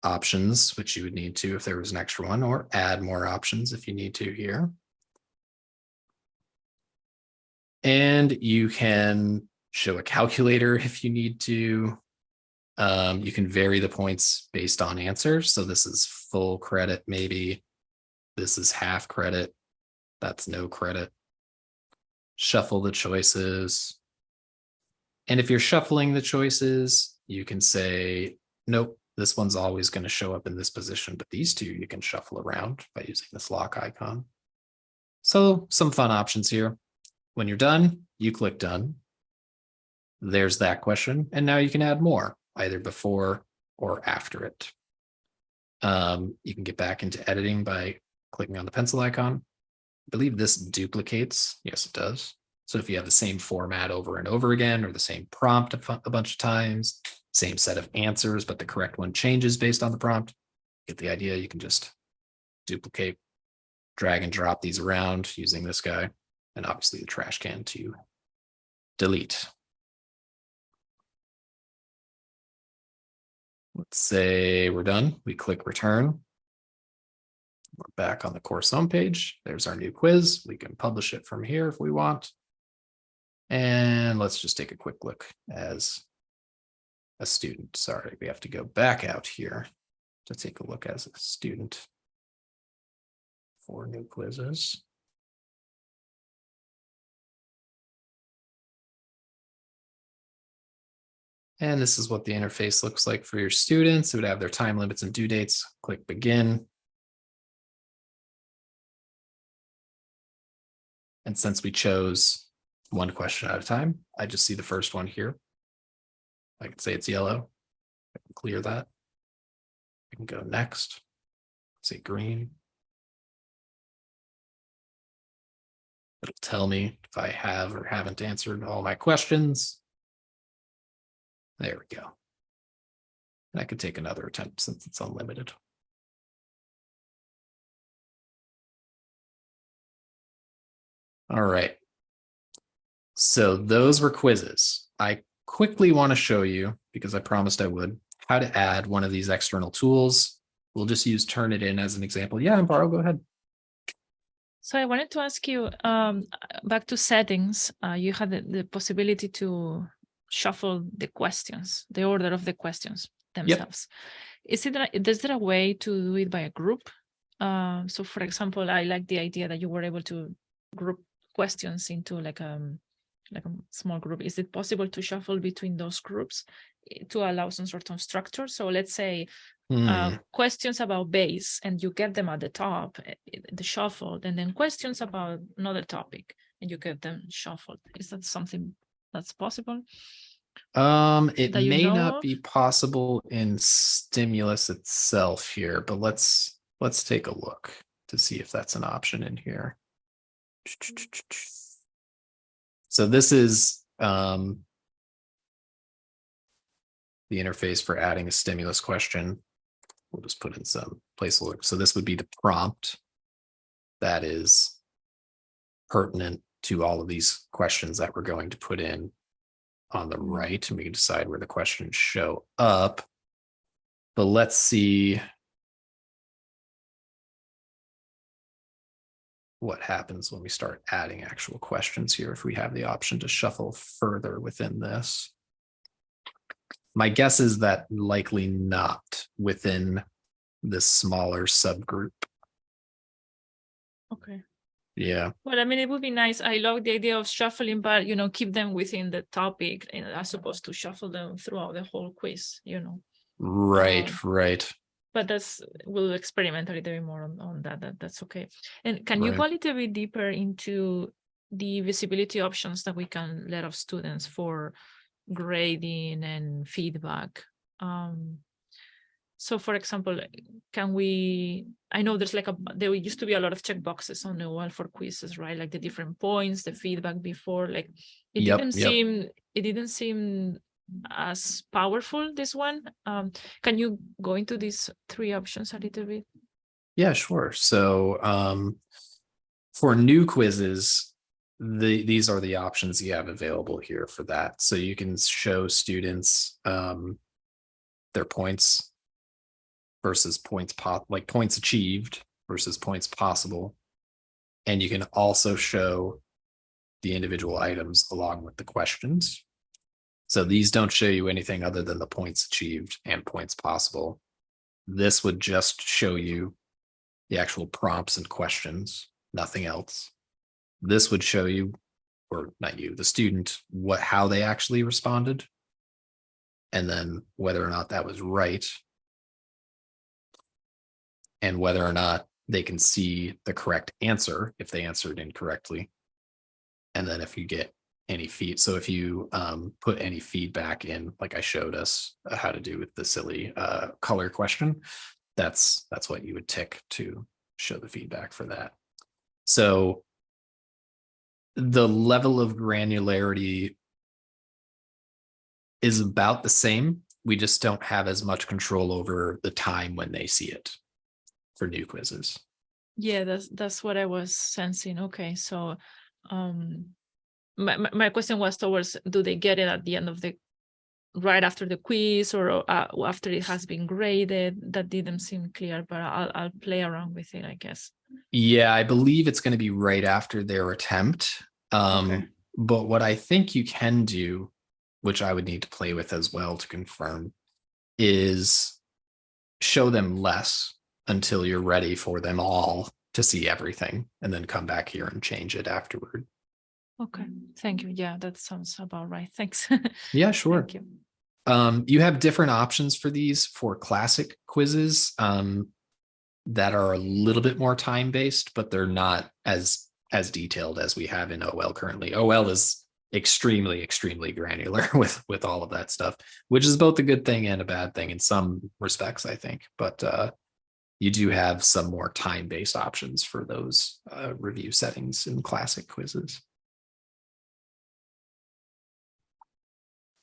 [SPEAKER 1] options, which you would need to if there was an extra one, or add more options if you need to here. And you can show a calculator if you need to. You can vary the points based on answers. So this is full credit, maybe. This is half credit. That's no credit. Shuffle the choices. And if you're shuffling the choices, you can say, nope, this one's always going to show up in this position, but these two you can shuffle around by using this lock icon. So some fun options here. When you're done, you click done. There's that question. And now you can add more, either before or after it. You can get back into editing by clicking on the pencil icon. I believe this duplicates. Yes, it does. So if you have the same format over and over again, or the same prompt a bunch of times, same set of answers, but the correct one changes based on the prompt, get the idea. You can just duplicate, drag and drop these around using this guy, and obviously the trash can to delete. Let's say we're done. We click return. We're back on the course homepage. There's our new quiz. We can publish it from here if we want. And let's just take a quick look as a student. Sorry, we have to go back out here to take a look as a student for new quizzes. And this is what the interface looks like for your students. It would have their time limits and due dates. Click begin. And since we chose one question at a time, I just see the first one here. I can say it's yellow. I can clear that. I can go next. Say green. It'll tell me if I have or haven't answered all my questions. There we go. And I could take another attempt since it's unlimited. All right. So those were quizzes. I quickly want to show you, because I promised I would, how to add one of these external tools we'll just use Turnitin as an example. Yeah, Amparo, go ahead.
[SPEAKER 3] So I wanted to ask you, back to settings, you had the possibility to shuffle the questions, the order of the questions themselves. Is there a way to do it by a group? So for example, I like the idea that you were able to group questions into like a small group. Is it possible to shuffle between those groups to allow some sort of structure? So let's say questions about base, and you get them at the top, the shuffled, and then questions about another topic, and you get them shuffled. Is that something that's possible?
[SPEAKER 1] It may not be possible in Stimulus itself here, but let's take a look to see if that's an option in here. So this is the interface for adding a stimulus question. We'll just put in some placeholder. So this would be the prompt that is pertinent to all of these questions that we're going to put in on the right, and we can decide where the questions show up. But let's see what happens when we start adding actual questions here, if we have the option to shuffle further within this. My guess is that likely not within this smaller subgroup.
[SPEAKER 3] Okay.
[SPEAKER 1] Yeah.
[SPEAKER 3] Well, I mean, it would be nice. I love the idea of shuffling, but, keep them within the topic, as opposed to shuffle them throughout the whole quiz,
[SPEAKER 1] Right, right.
[SPEAKER 3] But we'll experiment a little bit more on that. That's okay. And can you go a little bit deeper into the visibility options that we can let of students for grading and feedback? So for example, I know there used to be a lot of checkboxes on the wall for quizzes, right? Like the different points, the feedback before, like it didn't seem as powerful, this one. Can you go into these three options a little bit?
[SPEAKER 1] Yeah, sure. So for new quizzes, these are the options you have available here for that. So you can show students their points versus points points achieved versus points possible. And you can also show the individual items along with the questions. So these don't show you anything other than the points achieved and points possible. This would just show you the actual prompts and questions, nothing else. This would show you, or not you, the student, how they actually responded, and then whether or not that was right, and whether or not they can see the correct answer if they answered incorrectly. And then if you get any feed, so if you put any feedback in, like I showed us how to do with the silly color question, that's what you would tick to show the feedback for that. So the level of granularity is about the same. We just don't have as much control over the time when they see it for new quizzes.
[SPEAKER 3] Yeah, that's what I was sensing. Okay, so my question was towards, do they get it at the end of right after the quiz, or after it has been graded? That didn't seem clear, but I'll play around with it, I guess.
[SPEAKER 1] Yeah, I believe it's going to be right after their attempt. Okay. But what I think you can do, which I would need to play with as well to confirm, is show them less until you're ready for them all to see everything, and then come back here and change it afterward.
[SPEAKER 3] Okay, thank you. Yeah, that sounds about right. Thanks.
[SPEAKER 1] Yeah, sure.
[SPEAKER 3] Thank you.
[SPEAKER 1] You have different options for these for classic quizzes that are a little bit more time-based, but they're not as detailed as we have in OL currently. OL is extremely, extremely granular with all of that stuff, which is both a good thing and a bad thing in some respects, I think. But you do have some more time-based options for those review settings in classic quizzes.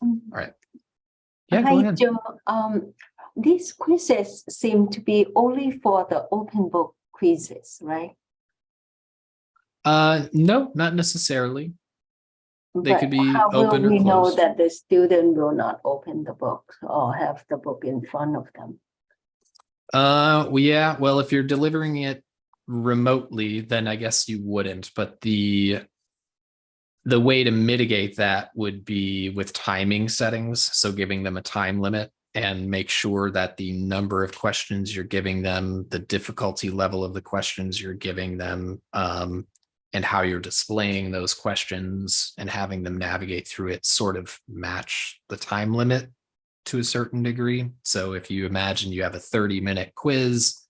[SPEAKER 1] All right. Yeah, go ahead.
[SPEAKER 4] Joe, these quizzes seem to be only for the open book quizzes, right?
[SPEAKER 1] No, not necessarily. They could be
[SPEAKER 4] how
[SPEAKER 1] open
[SPEAKER 4] will we
[SPEAKER 1] or closed.
[SPEAKER 4] know that the student will not open the book or have the book in front of them?
[SPEAKER 1] Yeah, well, if you're delivering it remotely, then I guess you wouldn't, but the way to mitigate that would be with timing settings. So giving them a time limit and make sure that the number of questions you're giving them, the difficulty level of the questions you're giving them, and how you're displaying those questions and having them navigate through it sort of match the time limit to a certain degree. So if you imagine you have a 30-minute quiz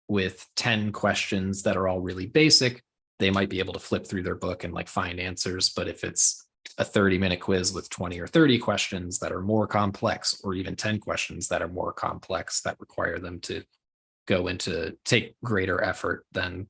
[SPEAKER 1] with 10 questions that are all really basic, they might be able to flip through their book and like find answers. But if it's a 30-minute quiz with 20 or 30 questions that are more complex, or even 10 questions that are more complex that require them to go into take greater effort than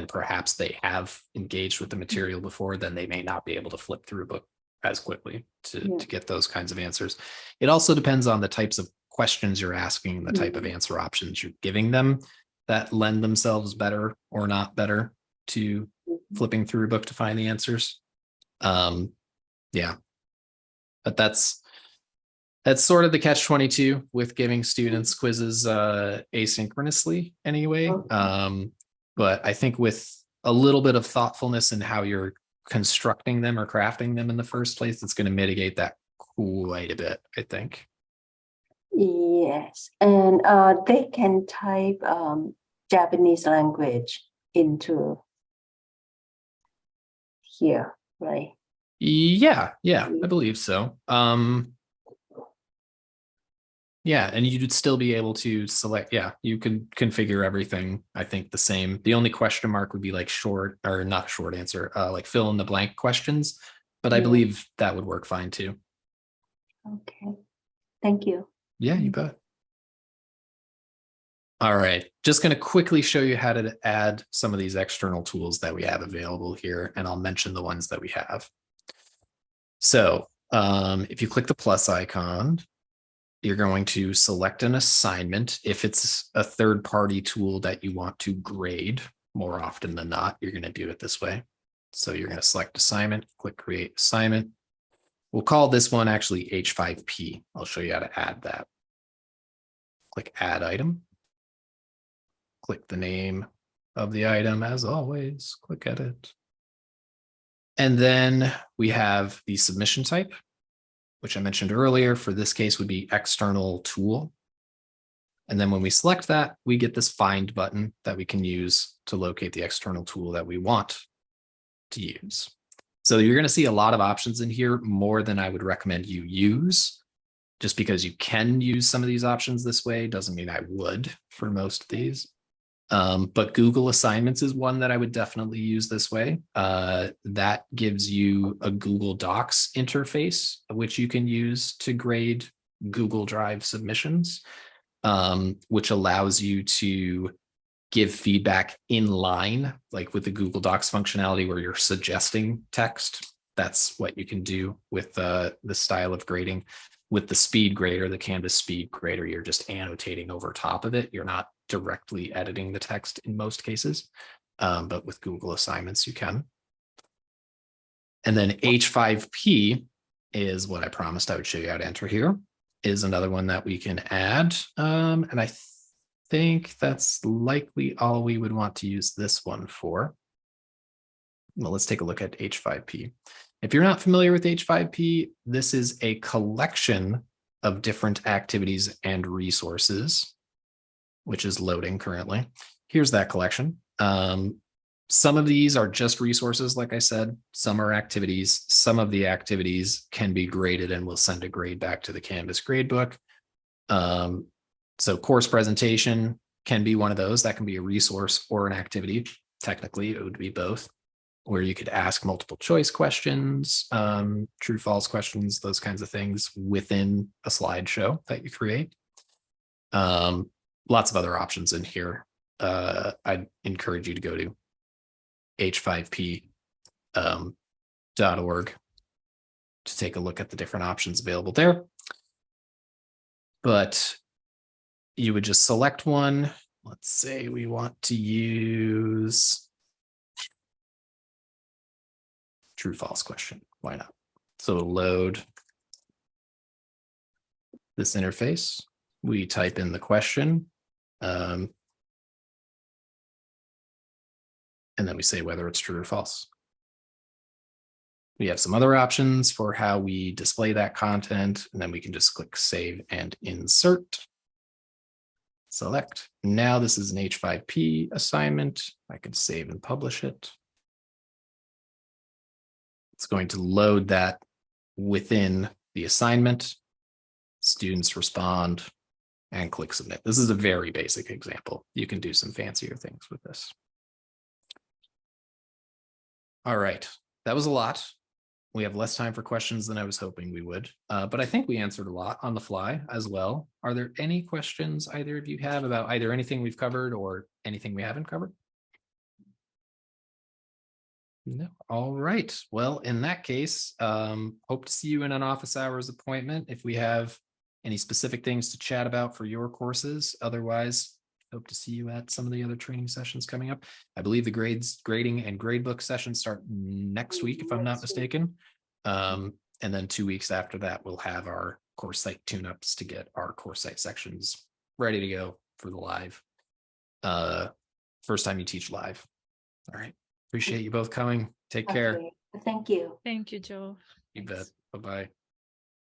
[SPEAKER 1] perhaps they have engaged with the material before, then they may not be able to flip through a book as quickly to get those kinds of answers. It also depends on the types of questions you're asking and the type of answer options you're giving them that lend themselves better or not better to flipping through a book to find the answers. Yeah, but that's sort of the catch-22 with giving students quizzes asynchronously anyway. But I think with a little bit of thoughtfulness in how you're constructing them or crafting them in the first place, it's going to mitigate that quite a bit, I think.
[SPEAKER 4] Yes, and they can type Japanese language into here, right?
[SPEAKER 1] Yeah, I believe so. Yeah, and you'd still be able to select, you could configure everything, I think, the same. The only question mark would be like short or not short answer, like fill in the blank questions, but I believe that would work fine too.
[SPEAKER 4] Okay, thank you.
[SPEAKER 1] Yeah, you bet. All right, just going to quickly show you how to add some of these external tools that we have available here, and I'll mention the ones that we have. So if you click the plus icon, you're going to select an assignment. If it's a third-party tool that you want to grade, more often than not, you're going to do it this way. So you're going to select assignment, click create assignment. We'll call this one actually H5P. I'll show you how to add that. Click add item. Click the name of the item as always, click edit. And then we have the submission type, which I mentioned earlier. For this case would be external tool. And then when we select that, we get this find button that we can use to locate the external tool that we want to use. So you're going to see a lot of options in here, more than I would recommend you use. Just because you can use some of these options this way doesn't mean I would for most of these. But Google Assignments is one that I would definitely use this way. That gives you a Google Docs interface, which you can use to grade Google Drive submissions, which allows you to give feedback in line, like with the Google Docs functionality where you're suggesting text. That's what you can do with the style of grading. With the speed grader, the Canvas speed grader, you're just annotating over top of it. You're not directly editing the text in most cases, but with Google Assignments, you can. And then H5P is what I promised I would show you how to enter here, is another one that we can add. And I think that's likely all we would want to use this one for. Well, let's take a look at H5P. If you're not familiar with H5P, this is a collection of different activities and resources, which is loading currently. Here's that collection. Some of these are just resources, like I said. Some are activities. Some of the activities can be graded and we'll send a grade back to the Canvas gradebook. So course presentation can be one of those. That can be a resource or an activity. Technically, it would be both, where you could ask multiple choice questions, true, false questions, those kinds of things within a slideshow that you create. Lots of other options in here. I'd encourage you to go to h5p.org to take a look at the different options available there. But you would just select one. Let's say we want to use true, false question. Why not? So it'll load this interface. we type in the question. And then we say whether it's true or false. We have some other options for how we display that content, and then we can just click save and insert. Select. Now this is an H5P assignment. I can save and publish it. It's going to load that within the assignment. Students respond and click submit. This is a very basic example. You can do some fancier things with this. All right, that was a lot. We have less time for questions than I was hoping we would, but I think we answered a lot on the fly as well. Are there any questions either of you have about either anything we've covered or anything we haven't covered? No. All right. Well, in that case, hope to see you in an office hours appointment if we have any specific things to chat about for your courses. Otherwise, hope to see you at some of the other training sessions coming up. I believe the grading and gradebook sessions start next week, if I'm not mistaken. And then 2 weeks after that, we'll have our course site tune-ups to get our course site sections ready to go for the live. First time you teach live. All right. Appreciate you both coming. Take care.
[SPEAKER 4] Okay. Thank you.
[SPEAKER 3] Thank you, Joe.
[SPEAKER 1] You bet. Bye-bye.